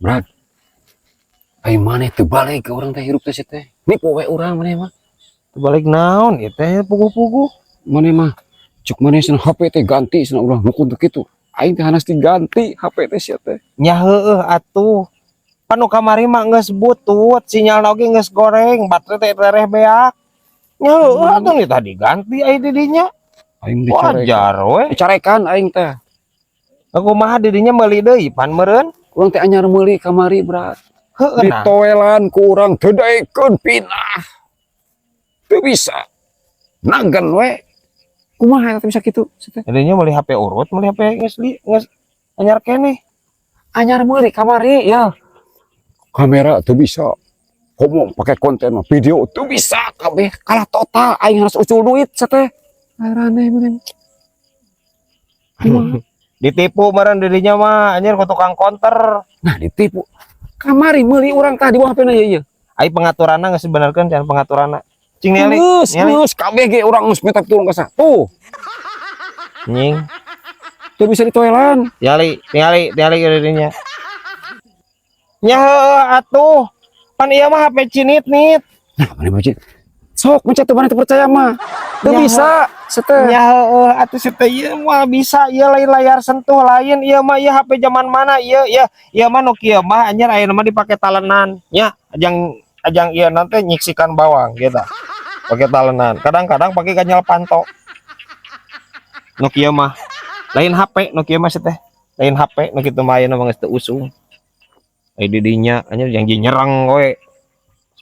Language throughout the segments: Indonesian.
Berat. Ai maneh teu balik ke urang teh hirup teh teh. Nipu we urang maneh mah. Balik naon ieu teh puguh-puguh. Maneh mah cuk maneh cenah HP teh ganti cenah urang nu kudu kitu. Aing teh hanas diganti HP teh sia teh. Nya heueuh atuh. Panu kamari mah geus butut, sinyalna oge geus goreng, baterai teh tereh beak. Nya heueuh atuh nih tadi ganti ai di dinya. Aing Wajar we. dicarekan aing teh. Kumaha di dinya meuli deui pan meureun? Urang teh anyar meuli kamari berat. Heueuh nah. Ditoelan ku urang teu daekeun pinah. Teu bisa. Nagan we. Kumaha eta bisa kitu? Dinya meuli HP urut, meuli HP geus anyar keneh. Anyar meuli kamari ya. Kamera teu bisa. Ngomong pakai konten mah video teu bisa kabeh kalah total aing harus ucul duit sateh. Arane meureun. Ditipu meureun didinya mah anjir ku tukang konter. Nah ditipu. Kamari meuli urang tah di bawah HP-na ieu. Ai pengaturanna geus dibenerkeun can pengaturanna. Cing Neli. Geus kabeh ge urang geus minta tulung ka sa. Tuh. Nying. Teu bisa ditoelan. Tingali didinya. Nya heueuh atuh. Pan ieu mah HP cinit-nit. Nah, maneh mah sok mencet teu maneh teu percaya mah. Teu bisa seteh. Nya heueuh atuh seteh ieu mah bisa ieu lain layar sentuh lain ieu mah ieu HP zaman mana ieu mah Nokia mah anjir ayeuna mah dipake talenan. Nya ajang ieu nanti nyiksikan bawang gitu. Pakai talenan. Kadang-kadang pakai ganyal panto. Nokia mah lain HP Nokia mah seteh. Lain HP nu kitu mah ayeuna mah geus teu usung. Ai didinya anjir janji nyerang we.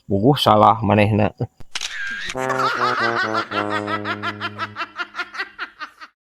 Puguh salah manehna.